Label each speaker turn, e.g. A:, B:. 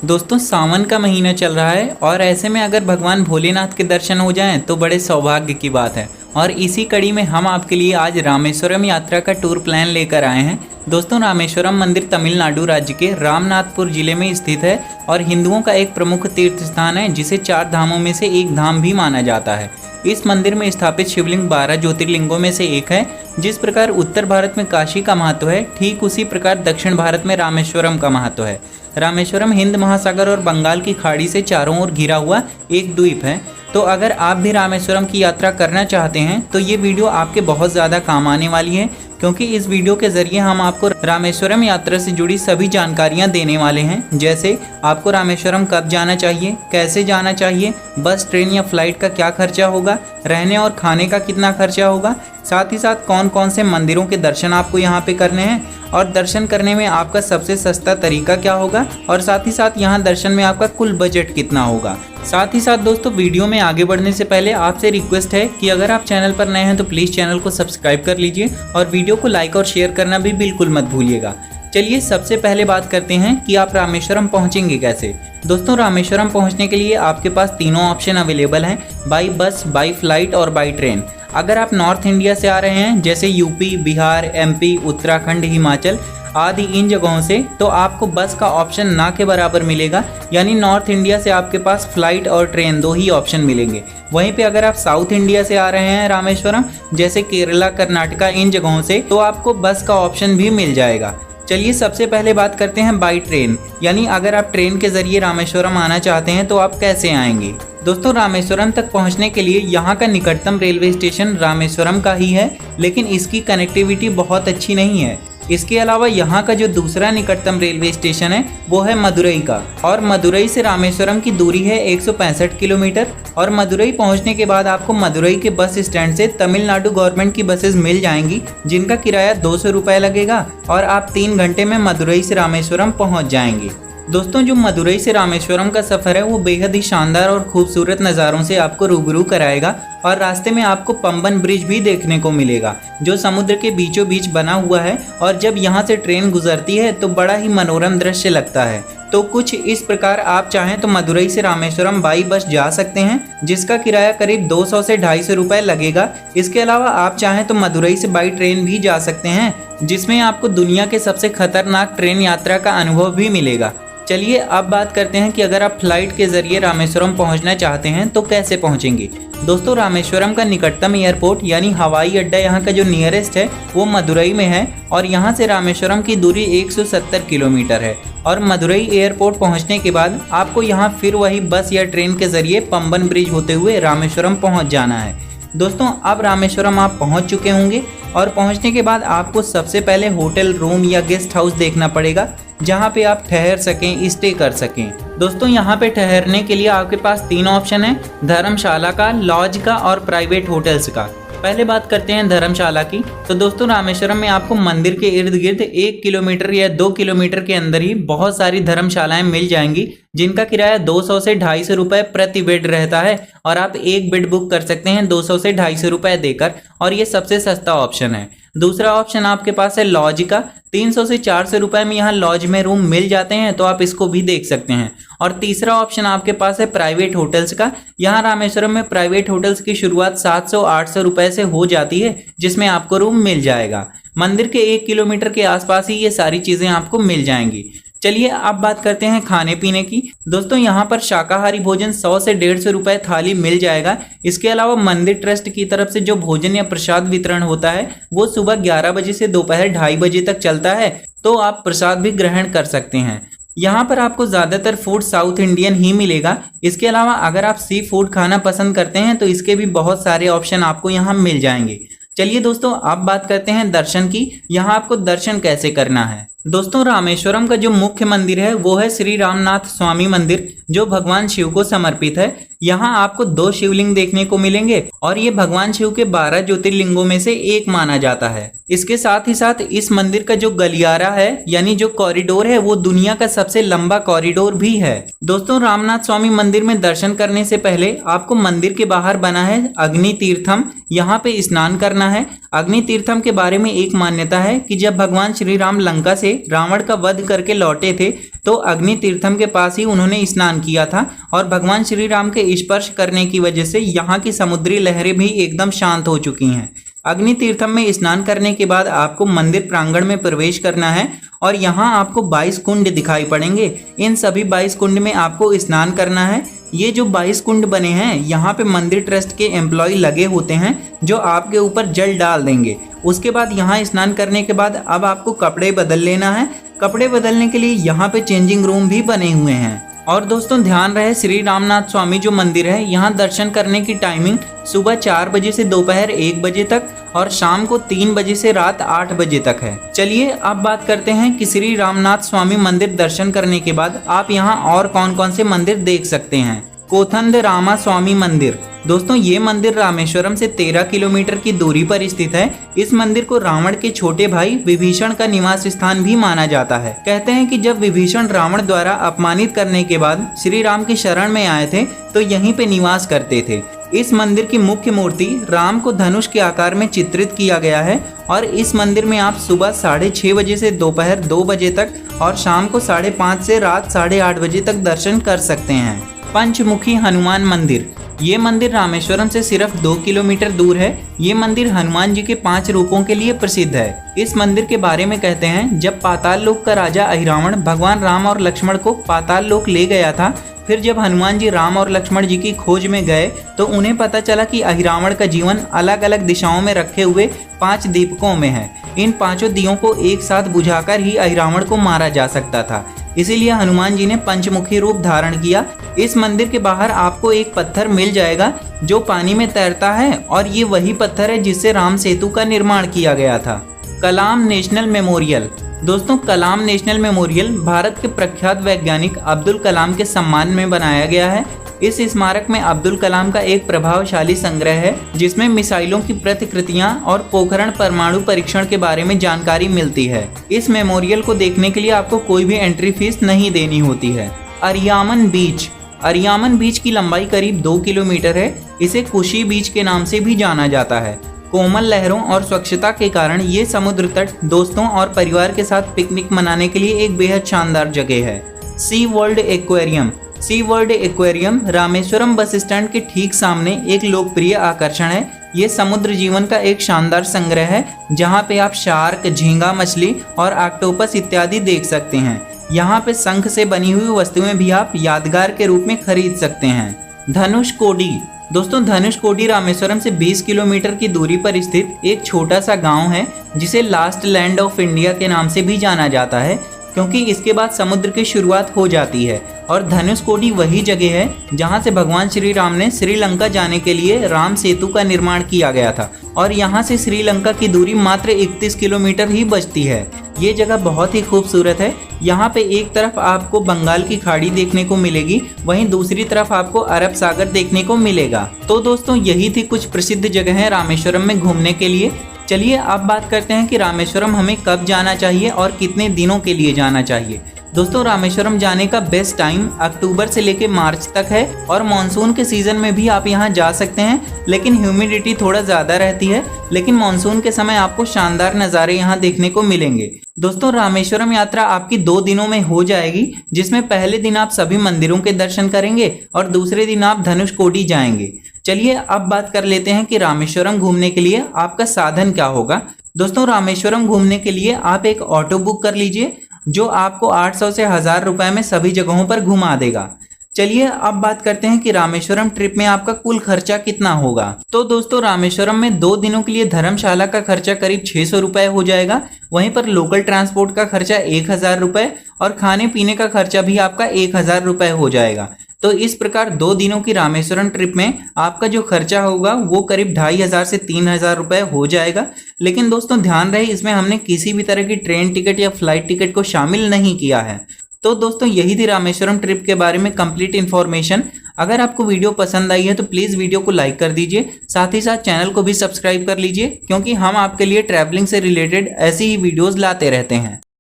A: दोस्तों सावन का महीना चल रहा है और ऐसे में अगर भगवान भोलेनाथ के दर्शन हो जाएं तो बड़े सौभाग्य की बात है। और इसी कड़ी में हम आपके लिए आज रामेश्वरम यात्रा का टूर प्लान लेकर आए हैं। दोस्तों रामेश्वरम मंदिर तमिलनाडु राज्य के रामनाथपुर जिले में स्थित है और हिंदुओं का एक प्रमुख तीर्थ स्थान है जिसे 4 धामों में से एक धाम भी माना जाता है। इस मंदिर में स्थापित शिवलिंग 12 ज्योतिर्लिंगों में से एक है। जिस प्रकार उत्तर भारत में काशी का महत्व है, ठीक उसी प्रकार दक्षिण भारत में रामेश्वरम का महत्व है। रामेश्वरम हिंद महासागर और बंगाल की खाड़ी से चारों ओर घिरा हुआ एक द्वीप है। तो अगर आप भी रामेश्वरम की यात्रा करना चाहते हैं तो ये वीडियो आपके बहुत ज़्यादा काम आने वाली है, क्योंकि इस वीडियो के ज़रिए हम आपको रामेश्वरम यात्रा से जुड़ी सभी जानकारियां देने वाले हैं। जैसे आपको रामेश्वरम कब जाना चाहिए, कैसे जाना चाहिए, बस, ट्रेन या फ्लाइट का क्या खर्चा होगा, रहने और खाने का कितना खर्चा होगा, साथ ही साथ कौन कौन से मंदिरों के दर्शन आपको यहाँ पे करने हैं और दर्शन करने में आपका सबसे सस्ता तरीका क्या होगा, और साथ ही साथ यहाँ दर्शन में आपका कुल बजट कितना होगा। साथ ही साथ दोस्तों वीडियो में आगे बढ़ने से पहले आपसे रिक्वेस्ट है कि अगर आप चैनल पर नए हैं तो प्लीज़ चैनल को सब्सक्राइब कर लीजिए और वीडियो को लाइक और शेयर करना भी बिल्कुल मत भूलिएगा। चलिए सबसे पहले बात करते हैं कि आप रामेश्वरम पहुंचेंगे कैसे। दोस्तों रामेश्वरम पहुंचने के लिए आपके पास तीनों ऑप्शन अवेलेबल हैं, बाई बस, बाई फ्लाइट और बाई ट्रेन। अगर आप नॉर्थ इंडिया से आ रहे हैं जैसे यूपी, बिहार, एमपी, उत्तराखंड, हिमाचल आदि इन जगहों से, तो आपको बस का ऑप्शन ना के बराबर मिलेगा, यानी नॉर्थ इंडिया से आपके पास फ्लाइट और ट्रेन दो ही ऑप्शन मिलेंगे। वहीं पे अगर आप साउथ इंडिया से आ रहे हैं रामेश्वरम जैसे केरला, कर्नाटका इन जगहों से, तो आपको बस का ऑप्शन भी मिल जाएगा। चलिए सबसे पहले बात करते हैं बाई ट्रेन, यानी अगर आप ट्रेन के जरिए रामेश्वरम आना चाहते हैं तो आप कैसे आएंगे। दोस्तों रामेश्वरम तक पहुंचने के लिए यहाँ का निकटतम रेलवे स्टेशन रामेश्वरम का ही है, लेकिन इसकी कनेक्टिविटी बहुत अच्छी नहीं है। इसके अलावा यहाँ का जो दूसरा निकटतम रेलवे स्टेशन है वो है मदुरई का, और मदुरई से रामेश्वरम की दूरी है 165 किलोमीटर। और मदुरई पहुँचने के बाद आपको मदुरई के बस स्टैंड से तमिलनाडु गवर्नमेंट की बसेस मिल जाएंगी, जिनका किराया 200 रुपये लगेगा और आप 3 घंटे में मदुरई से रामेश्वरम पहुँच जाएंगे। दोस्तों जो मदुरई से रामेश्वरम का सफ़र है वो बेहद ही शानदार और खूबसूरत नज़ारों से आपको रूबरू कराएगा, और रास्ते में आपको पंबन ब्रिज भी देखने को मिलेगा जो समुद्र के बीचों बीच बना हुआ है, और जब यहाँ से ट्रेन गुजरती है तो बड़ा ही मनोरम दृश्य लगता है। तो कुछ इस प्रकार आप चाहें तो मदुरई से रामेश्वरम बाई बस जा सकते हैं, जिसका किराया करीब 200 से 250 रुपये लगेगा। इसके अलावा आप चाहें तो मदुरई से बाई ट्रेन भी जा सकते हैं, जिसमें आपको दुनिया के सबसे खतरनाक ट्रेन यात्रा का अनुभव भी मिलेगा। चलिए अब बात करते हैं कि अगर आप फ्लाइट के जरिए रामेश्वरम पहुंचना चाहते हैं तो कैसे पहुंचेंगे। दोस्तों रामेश्वरम का निकटतम एयरपोर्ट यानी हवाई अड्डा यहाँ का जो नियरेस्ट है वो मदुरई में है, और यहाँ से रामेश्वरम की दूरी 170 किलोमीटर है। और मदुरई एयरपोर्ट पहुँचने के बाद आपको यहाँ फिर वही बस या ट्रेन के जरिए पंबन ब्रिज होते हुए रामेश्वरम पहुँच जाना है। दोस्तों अब रामेश्वरम आप पहुँच चुके होंगे, और पहुँचने के बाद आपको सबसे पहले होटल रूम या गेस्ट हाउस देखना पड़ेगा जहाँ पे आप ठहर सकें, स्टे कर सकें। दोस्तों यहाँ पे ठहरने के लिए आपके पास 3 ऑप्शन है, धर्मशाला का, लॉज का और प्राइवेट होटल्स का। पहले बात करते हैं धर्मशाला की। तो दोस्तों रामेश्वरम में आपको मंदिर के इर्द गिर्द 1 किलोमीटर या 2 किलोमीटर के अंदर ही बहुत सारी धर्मशालाएं मिल जाएंगी, जिनका किराया 200 से 250 रुपये प्रति बेड रहता है, और आप एक बेड बुक कर सकते हैं 200 से 250 रुपये देकर, और ये सबसे सस्ता ऑप्शन है। दूसरा ऑप्शन आपके पास है लॉज का, 300 से 400 रुपये में यहाँ लॉज में रूम मिल जाते हैं, तो आप इसको भी देख सकते हैं। और तीसरा ऑप्शन आपके पास है प्राइवेट होटल्स का। यहाँ रामेश्वरम में प्राइवेट होटल्स की शुरुआत 700-800 रुपये से हो जाती है, जिसमें आपको रूम मिल जाएगा। मंदिर के 1 किलोमीटर के आसपास ही ये सारी चीज़ें आपको मिल जाएंगी। चलिए अब बात करते हैं खाने पीने की। दोस्तों यहाँ पर शाकाहारी भोजन 100 से 150 रुपये थाली मिल जाएगा। इसके अलावा मंदिर ट्रस्ट की तरफ से जो भोजन या प्रसाद वितरण होता है वो सुबह 11 बजे से दोपहर 2:30 बजे तक चलता है, तो आप प्रसाद भी ग्रहण कर सकते हैं। यहाँ पर आपको ज़्यादातर फूड साउथ इंडियन ही मिलेगा। इसके अलावा अगर आप सी फूड खाना पसंद करते हैं तो इसके भी बहुत सारे ऑप्शन आपको यहाँ मिल जाएंगे। चलिए दोस्तों अब बात करते हैं दर्शन की। यहाँ आपको दर्शन कैसे करना है। दोस्तों रामेश्वरम का जो मुख्य मंदिर है वो है श्री रामनाथ स्वामी मंदिर, जो भगवान शिव को समर्पित है। यहाँ आपको 2 शिवलिंग देखने को मिलेंगे, और ये भगवान शिव के 12 ज्योतिर्लिंगों में से एक माना जाता है। इसके साथ ही साथ इस मंदिर का जो गलियारा है यानी जो कॉरिडोर है वो दुनिया का सबसे लंबा कॉरिडोर भी है। दोस्तों रामनाथ स्वामी मंदिर में दर्शन करने से पहले आपको मंदिर के बाहर बना है अग्नि तीर्थम, यहाँ पे स्नान करना है। अग्नि तीर्थम के बारे में एक मान्यता है कि जब भगवान श्री राम लंका से थे रावण का वध करके लौटे थे तो अग्नि तीर्थम के पास ही उन्होंने स्नान किया था और भगवान श्री राम के स्पर्श करने की वजह से यहाँ की समुद्री लहरें भी एकदम शांत हो चुकी हैं। अग्नि तीर्थम में स्नान करने के बाद आपको मंदिर प्रांगण में प्रवेश करना है और यहाँ आपको 22 कुंड दिखाई पड़ेंगे। इन सभी 22 कुंड में आपको स्नान करना है। ये जो 22 कुंड बने हैं यहाँ पे मंदिर ट्रस्ट के एम्प्लॉय लगे होते हैं जो आपके ऊपर जल डाल देंगे। उसके बाद यहाँ स्नान करने के बाद अब आपको कपड़े बदल लेना है। कपड़े बदलने के लिए यहाँ पे चेंजिंग रूम भी बने हुए हैं। और दोस्तों ध्यान रहे, श्री रामनाथ स्वामी जो मंदिर है यहाँ दर्शन करने की टाइमिंग सुबह 4 बजे से दोपहर 1 बजे तक और शाम को 3 बजे से रात 8 बजे तक है। चलिए अब बात करते हैं कि श्री रामनाथ स्वामी मंदिर दर्शन करने के बाद आप यहाँ और कौन कौन से मंदिर देख सकते हैं। कोथंद रामा स्वामी मंदिर। दोस्तों ये मंदिर रामेश्वरम से 13 किलोमीटर की दूरी पर स्थित है। इस मंदिर को रावण के छोटे भाई विभीषण का निवास स्थान भी माना जाता है। कहते हैं कि जब विभीषण रावण द्वारा अपमानित करने के बाद श्री राम की शरण में आए थे तो यहीं पे निवास करते थे। इस मंदिर की मुख्य मूर्ति राम को धनुष के आकार में चित्रित किया गया है और इस मंदिर में आप सुबह 6:30 बजे से दोपहर 2 बजे तक और शाम को 5:30 से रात 8:30 बजे तक दर्शन कर सकते हैं। पंचमुखी हनुमान मंदिर। ये मंदिर रामेश्वरम से सिर्फ 2 किलोमीटर दूर है। ये मंदिर हनुमान जी के 5 रूपों के लिए प्रसिद्ध है। इस मंदिर के बारे में कहते हैं जब पाताल लोक का राजा अहिरावण भगवान राम और लक्ष्मण को पाताल लोक ले गया था, फिर जब हनुमान जी राम और लक्ष्मण जी की खोज में गए तो उन्हें पता चला कि अहिरावण का जीवन अलग अलग दिशाओं में रखे हुए 5 दीपकों में है। इन 5 दियों को एक साथ बुझाकर ही अहिरावण को मारा जा सकता था। इसीलिए हनुमान जी ने पंचमुखी रूप धारण किया। इस मंदिर के बाहर आपको एक पत्थर मिल जाएगा जो पानी में तैरता है और ये वही पत्थर है जिससे राम सेतु का निर्माण किया गया था। कलाम नेशनल मेमोरियल। दोस्तों कलाम नेशनल मेमोरियल भारत के प्रख्यात वैज्ञानिक अब्दुल कलाम के सम्मान में बनाया गया है। इस स्मारक में अब्दुल कलाम का एक प्रभावशाली संग्रह है जिसमें मिसाइलों की प्रतिकृतियां और पोखरण परमाणु परीक्षण के बारे में जानकारी मिलती है। इस मेमोरियल को देखने के लिए आपको कोई भी एंट्री फीस नहीं देनी होती है। अरियामन बीच। अरियामन बीच की लंबाई करीब 2 किलोमीटर है। इसे कुशी बीच के नाम से भी जाना जाता है। कोमल लहरों और स्वच्छता के कारण ये समुद्र तट दोस्तों और परिवार के साथ पिकनिक मनाने के लिए एक बेहद शानदार जगह है। Sea World Aquarium. Sea World Aquarium Rameswaram bus stand के ठीक सामने एक लोकप्रिय आकर्षण है। ये समुद्र जीवन का एक शानदार संग्रह है जहाँ पे आप शार्क, झींगा मछली और ऑक्टोपस इत्यादि देख सकते हैं। यहाँ पे शंख से बनी हुई वस्तुएं भी आप यादगार के रूप में खरीद सकते हैं। धनुषकोडी। दोस्तों धनुषकोडी रामेश्वरम से 20 किलोमीटर की दूरी पर स्थित एक छोटा सा गांव है जिसे लास्ट लैंड ऑफ इंडिया के नाम से भी जाना जाता है क्योंकि इसके बाद समुद्र की शुरुआत हो जाती है। और धनुषकोडी वही जगह है जहां से भगवान श्री राम ने श्रीलंका जाने के लिए राम सेतु का निर्माण किया गया था और यहां से श्रीलंका की दूरी मात्र 31 किलोमीटर ही बचती है। ये जगह बहुत ही खूबसूरत है। यहाँ पे एक तरफ आपको बंगाल की खाड़ी देखने को मिलेगी, वहीं दूसरी तरफ आपको अरब सागर देखने को मिलेगा। तो दोस्तों यही थी कुछ प्रसिद्ध जगहें रामेश्वरम में घूमने के लिए। चलिए अब बात करते हैं कि रामेश्वरम हमें कब जाना चाहिए और कितने दिनों के लिए जाना चाहिए। दोस्तों रामेश्वरम जाने का बेस्ट टाइम अक्टूबर से लेकर मार्च तक है और मानसून के सीजन में भी आप यहां जा सकते हैं, लेकिन ह्यूमिडिटी थोड़ा ज़्यादा रहती है। लेकिन मानसून के समय आपको शानदार नज़ारे यहां देखने को मिलेंगे। दोस्तों रामेश्वरम यात्रा आपकी 2 दिनों में हो जाएगी, जिसमें पहले दिन आप सभी मंदिरों के दर्शन करेंगे और दूसरे दिन आप धनुषकोडी जाएंगे। चलिए अब बात कर लेते हैं कि रामेश्वरम घूमने के लिए आपका साधन क्या होगा। दोस्तों रामेश्वरम घूमने के लिए आप एक ऑटो बुक कर लीजिए जो आपको 800 से 1000 रुपए में सभी जगहों पर घुमा देगा। चलिए अब बात करते हैं कि रामेश्वरम ट्रिप में आपका कुल खर्चा कितना होगा। तो दोस्तों रामेश्वरम में 2 दिनों के लिए धर्मशाला का खर्चा करीब 600 रुपए हो जाएगा। वहीं पर लोकल ट्रांसपोर्ट का खर्चा 1000 रुपए और खाने पीने का खर्चा भी आपका 1000 रुपए हो जाएगा। तो इस प्रकार 2 दिनों की रामेश्वरम ट्रिप में आपका जो खर्चा होगा वो करीब 2500 से 3000 रुपए हो जाएगा। लेकिन दोस्तों ध्यान रहे इसमें हमने किसी भी तरह की ट्रेन टिकट या फ्लाइट टिकट को शामिल नहीं किया है। तो दोस्तों यही थी रामेश्वरम ट्रिप के बारे में कंप्लीट इन्फॉर्मेशन। अगर आपको वीडियो पसंद आई है तो प्लीज़ वीडियो को लाइक कर दीजिए, साथ ही साथ चैनल को भी सब्सक्राइब कर लीजिए क्योंकि हम आपके लिए ट्रैवलिंग से रिलेटेड ऐसी ही वीडियोस लाते रहते हैं।